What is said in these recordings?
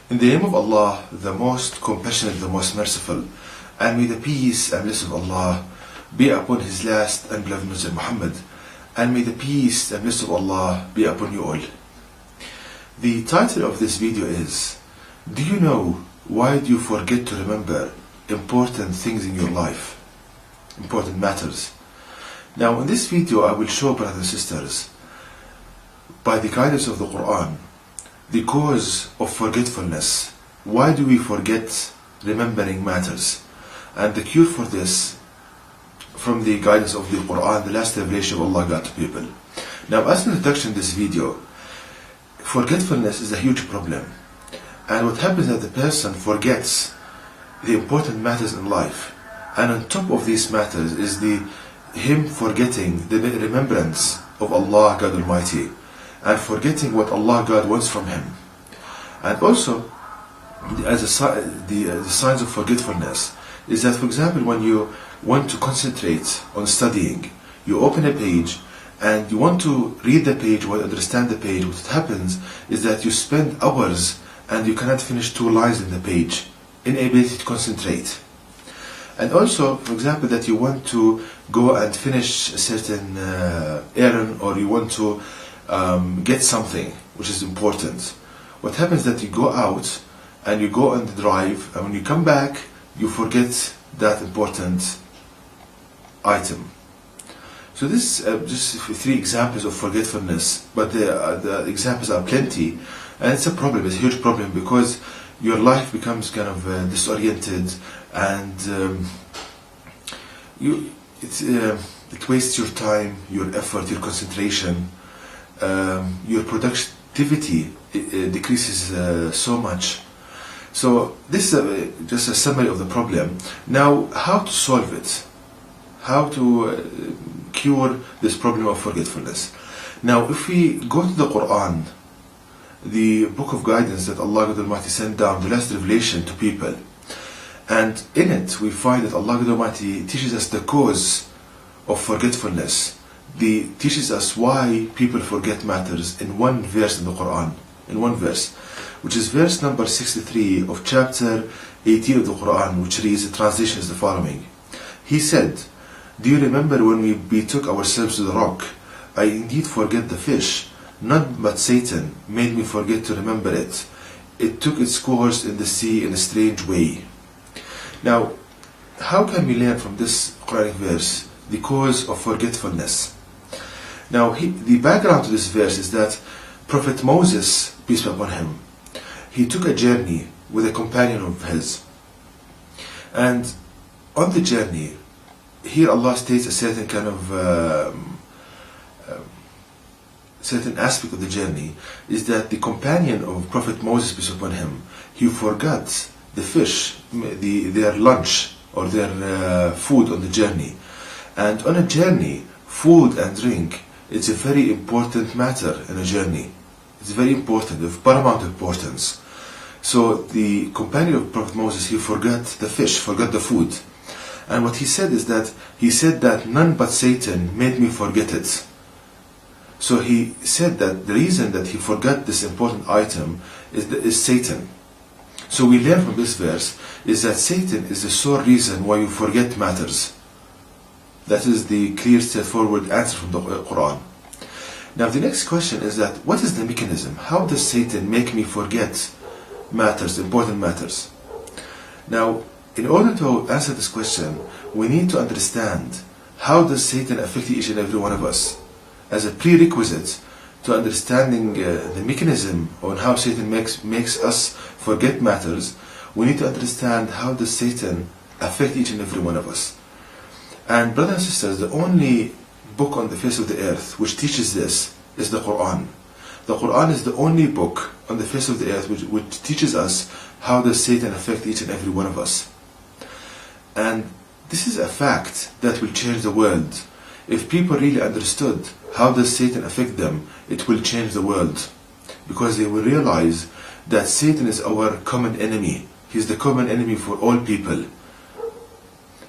In the name of Allah, the most compassionate, the most merciful, and may the peace and blessing of Allah be upon His last and beloved Messenger Muhammad, and may the peace and blessing of Allah be upon you all. The title of this video is, do you know why do you forget to remember important things in your life? Important matters. Now in this video I will show, brothers and sisters, by the guidance of the Quran, the cause of forgetfulness. Why do we forget remembering matters? And the cure for this, from the guidance of the Quran, the last revelation of Allah God to people. Now, as an introduction to this video, forgetfulness is a huge problem. And what happens is that the person forgets the important matters in life. And on top of these matters is him forgetting the remembrance of Allah God Almighty, and forgetting what Allah God wants from him. And also, as the signs of forgetfulness is that, for example, when you want to concentrate on studying, you open a page and you want to read the page or understand the page. What happens is that you spend hours and you cannot finish 2 lines in the page, inability to concentrate. And also, for example, that you want to go and finish a certain errand, or you want to get something which is important. What happens is that you go out and you go on the drive, and when you come back you forget that important item. So this is just 3 examples of forgetfulness, but the examples are plenty, and it's a problem. It's a huge problem, because your life becomes kind of disoriented, and it wastes your time, your effort, your concentration. Your productivity decreases so much. So this is just a summary of the problem. Now, how to solve it? How to cure this problem of forgetfulness? Now, if we go to the Quran, the book of guidance that Allah God Almighty sent down, the last revelation to people, and in it we find that Allah God Almighty teaches us the cause of forgetfulness. Teaches us why people forget matters in one verse in the Quran, in one verse, which is verse number 63 of chapter 18 of the Quran, which reads, the translation is the following. He said, do you remember when we betook ourselves to the rock? I indeed forget the fish. None but Satan made me forget to remember it. It took its course in the sea in a strange way. Now, how can we learn from this Quranic verse the cause of forgetfulness? Now, the background to this verse is that Prophet Moses, peace be upon him, he took a journey with a companion of his. And on the journey, here Allah states a certain kind of certain aspect of the journey, is that the companion of Prophet Moses, peace be upon him, he forgot the fish, their lunch or their food on the journey. And on a journey, food and drink, it's a very important matter in a journey. It's very important, of paramount importance. So the companion of Prophet Moses, he forgot the fish, forgot the food. And what he said is that, he said that none but Satan made me forget it. So he said that the reason that he forgot this important item is Satan. So we learn from this verse is that Satan is the sole reason why you forget matters. That is the clear, straightforward answer from the Quran. Now the next question is that, what is the mechanism? How does Satan make me forget matters, important matters? Now, in order to answer this question, we need to understand how does Satan affect each and every one of us. As a prerequisite to understanding the mechanism on how Satan makes us forget matters, we need to understand how does Satan affect each and every one of us. And brothers and sisters, the only book on the face of the earth which teaches this is the Quran. The Quran is the only book on the face of the earth which teaches us how does Satan affect each and every one of us. And this is a fact that will change the world. If people really understood how does Satan affect them, it will change the world. Because they will realize that Satan is our common enemy. He's the common enemy for all people.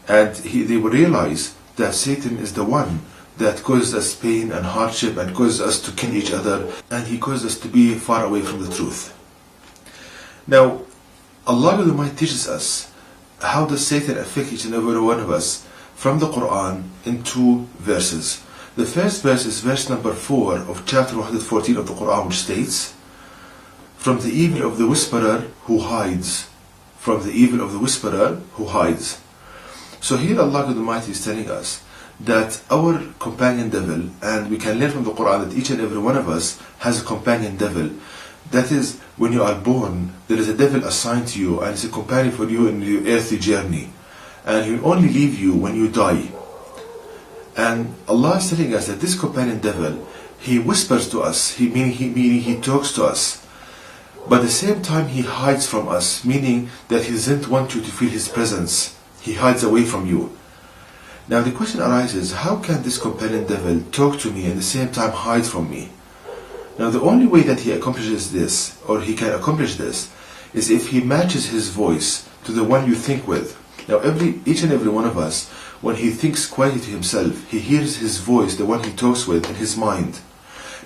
And they will realize that Satan is the one that causes us pain and hardship and causes us to kill each other, and he causes us to be far away from the truth. Now, Allah Almighty teaches us how does Satan affect each and every one of us from the Quran in two verses. The first verse is verse number 4 of chapter 114 of the Quran, which states, "From the evil of the whisperer who hides." From the evil of the whisperer who hides. So here Allah Almighty is telling us that our companion devil, and we can learn from the Quran that each and every one of us has a companion devil. That is, when you are born, there is a devil assigned to you, and it's a companion for you in your earthly journey. And he will only leave you when you die. And Allah is telling us that this companion devil, he whispers to us, meaning he talks to us. But at the same time he hides from us, meaning that he doesn't want you to feel his presence. He hides away from you. Now the question arises, how can this companion devil talk to me and at the same time hide from me? Now the only way that he accomplishes this, or he can accomplish this, is if he matches his voice to the one you think with. Now each and every one of us, when he thinks quietly to himself, he hears his voice, the one he talks with, in his mind.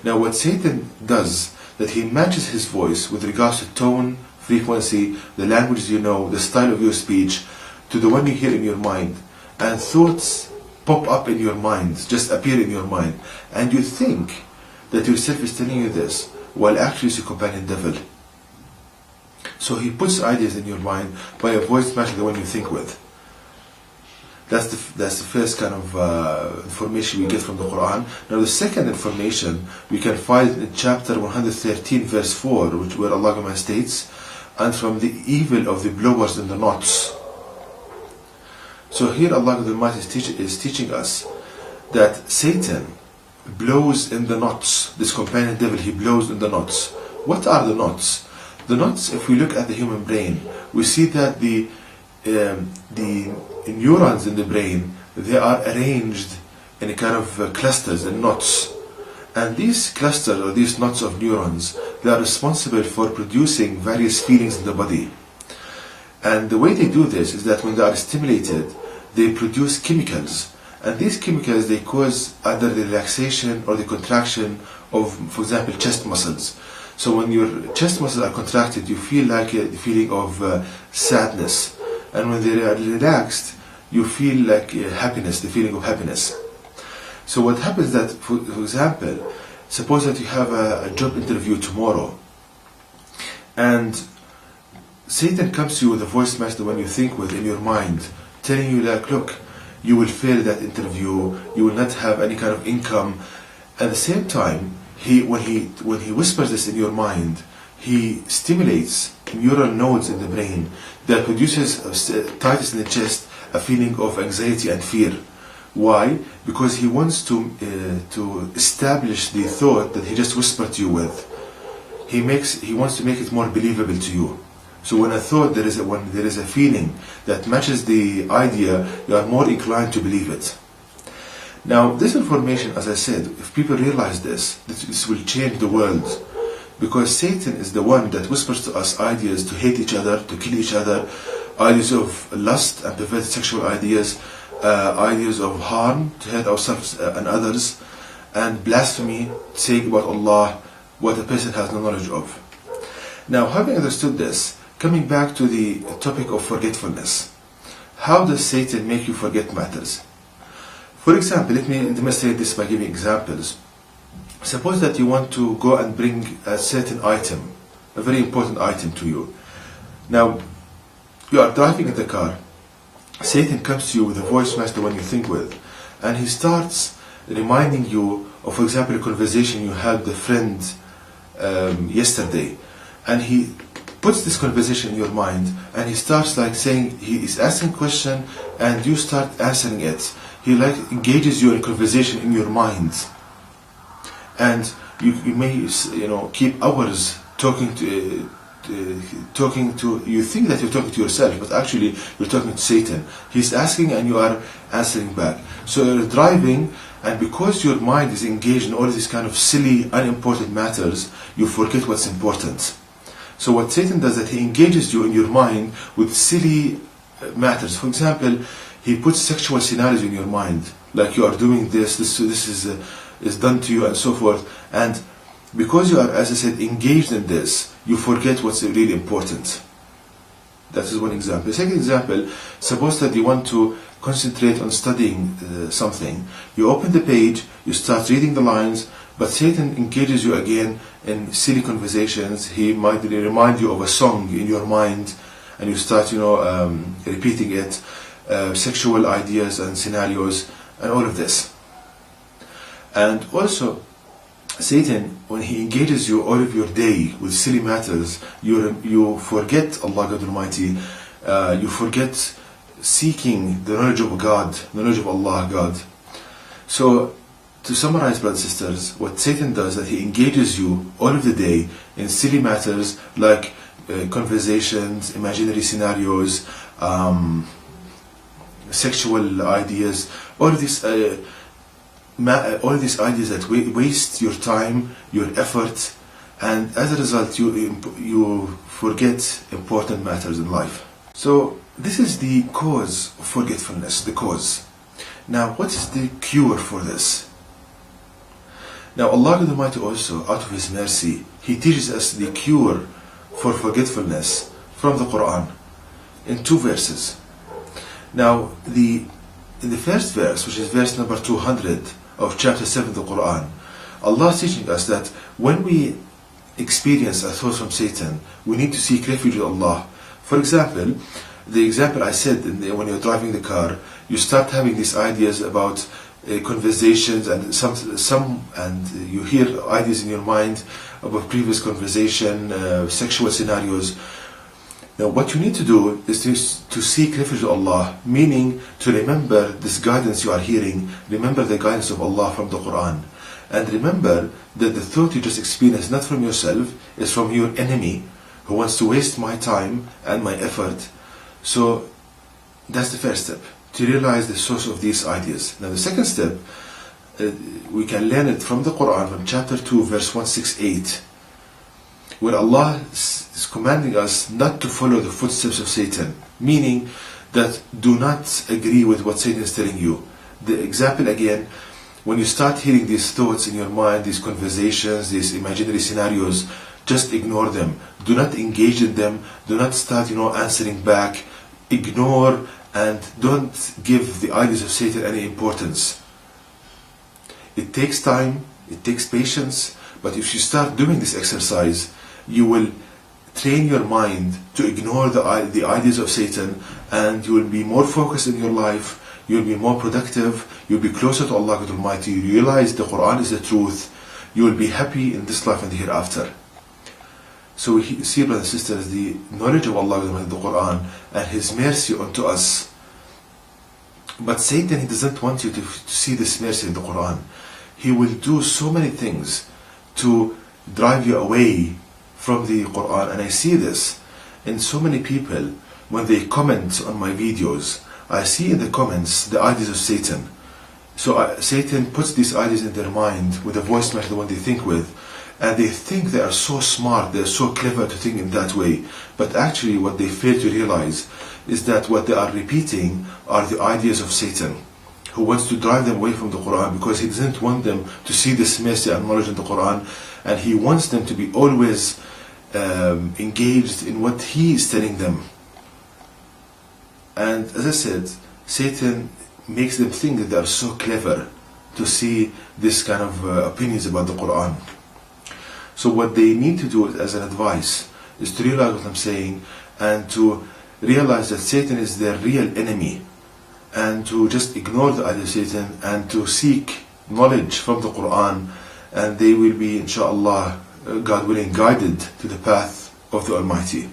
Now what Satan does, that he matches his voice with regards to tone, frequency, the languages you know, the style of your speech, to the one you hear in your mind. And thoughts pop up in your mind, just appear in your mind. And you think that yourself is telling you this, while actually it's a companion devil. So he puts ideas in your mind by a voice matching the one you think with. That's the first kind of information we get from the Quran. Now the second information we can find in chapter 113 verse 4, where Allah states, "And from the evil of the blowers in the knots." So here Allah is teaching us that Satan blows in the knots. This companion devil, he blows in the knots. What are the knots? The knots, if we look at the human brain, we see that the neurons in the brain, they are arranged in a kind of clusters and knots. And these clusters or these knots of neurons, they are responsible for producing various feelings in the body. And the way they do this is that when they are stimulated, they produce chemicals. And these chemicals, they cause either the relaxation or the contraction of, for example, chest muscles. So when your chest muscles are contracted, you feel like the feeling of sadness. And when they are relaxed, you feel like happiness, the feeling of happiness. So what happens that, for example, suppose that you have a job interview tomorrow, and Satan comes to you with a voice match, the one you think with in your mind, telling you like, look, you will fail that interview, you will not have any kind of income. At the same time, when he whispers this in your mind, he stimulates neural nodes in the brain that produces tightness in the chest, a feeling of anxiety and fear. Why? Because he wants to establish the thought that he just whispered to you with. He wants to make it more believable to you. So when when there is a feeling that matches the idea, you are more inclined to believe it. Now, this information, as I said, if people realize this will change the world. Because Satan is the one that whispers to us ideas to hate each other, to kill each other, ideas of lust and perverted sexual ideas, ideas of harm, to hurt ourselves and others, and blasphemy, saying about Allah what a person has no knowledge of. Now, having understood this, coming back to the topic of forgetfulness, how does Satan make you forget matters? For example, let me demonstrate this by giving examples. Suppose that you want to go and bring a certain item, a very important item to you. Now, you are driving in the car. Satan comes to you with a voice match, the one you think with, and he starts reminding you of, for example, a conversation you had with a friend yesterday, and he puts this conversation in your mind, and he starts like saying, he is asking a question, and you start answering it. He like engages you in conversation in your mind, and you may keep hours talking to. You think that you're talking to yourself, but actually you're talking to Satan. He's asking and you are answering back. So you're driving, and because your mind is engaged in all these kind of silly, unimportant matters, you forget what's important. So what Satan does, that he engages you in your mind with silly matters. For example, he puts sexual scenarios in your mind, like you are doing this is done to you, and so forth. And because you are, as I said, engaged in this, you forget what's really important. That is one example. The second example, suppose that you want to concentrate on studying something. You open the page, you start reading the lines, but Satan engages you again in silly conversations. He might remind you of a song in your mind, and you start, repeating it, sexual ideas and scenarios, and all of this. And also, Satan, when he engages you all of your day with silly matters, you forget Allah God Almighty, you forget seeking the knowledge of God, knowledge of Allah God. So, to summarize, brothers and sisters, what Satan does is that he engages you all of the day in silly matters like conversations, imaginary scenarios, sexual ideas, all of these ideas that waste your time, your effort, and as a result you forget important matters in life. So this is the cause of forgetfulness, the cause. Now what is the cure for this? Now Allah the Almighty also, out of His mercy, He teaches us the cure for forgetfulness from the Quran in 2 verses. Now in the first verse, which is verse number 200 of chapter 7 of the Quran, Allah is teaching us that when we experience a thought from Satan, we need to seek refuge with Allah. For example, the example I said, when you're driving the car, you start having these ideas about conversations and and you hear ideas in your mind about previous conversation, sexual scenarios. Now what you need to do is to seek refuge with Allah, meaning to remember this guidance you are hearing, remember the guidance of Allah from the Quran, and remember that the thought you just experienced not from yourself, is from your enemy who wants to waste my time and my effort. So that's the first step, to realize the source of these ideas. Now the second step, we can learn it from the Quran, from chapter 2 verse 168, where Allah is commanding us not to follow the footsteps of Satan, meaning that do not agree with what Satan is telling you. The example again, when you start hearing these thoughts in your mind, these conversations, these imaginary scenarios, just ignore them. Do not engage in them. Do not start, answering back. Ignore and don't give the ideas of Satan any importance. It takes time, it takes patience, but if you start doing this exercise, you will train your mind to ignore the ideas of Satan, and you will be more focused in your life, you will be more productive, you will be closer to Allah Almighty, you realize the Quran is the truth, you will be happy in this life and the hereafter. So we see, brothers and sisters, the knowledge of Allah Almighty, the Quran, and His mercy unto us. But Satan, he doesn't want you to see this mercy in the Quran. He will do so many things to drive you away from the Quran, and I see this in so many people when they comment on my videos. I see in the comments the ideas of Satan. So Satan puts these ideas in their mind with a voice match, the one they think with, and they think they are so smart, they are so clever to think in that way. But actually what they fail to realize is that what they are repeating are the ideas of Satan, who wants to drive them away from the Quran, because he doesn't want them to see this mercy and knowledge in the Quran, and he wants them to be always engaged in what he is telling them. And as I said, Satan makes them think that they are so clever to see this kind of opinions about the Quran. So what they need to do as an advice is to realize what I'm saying, and to realize that Satan is their real enemy, and to just ignore the idea of Satan and to seek knowledge from the Quran, and they will be, inshallah, God willing, guided to the path of the Almighty.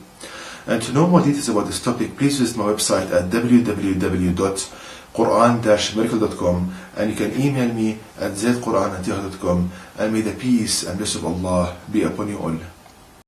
And to know more details about this topic, please visit my website at www.quran-miracle.com, and you can email me at zaidquran@yahoo.com, and may the peace and blessing of Allah be upon you all.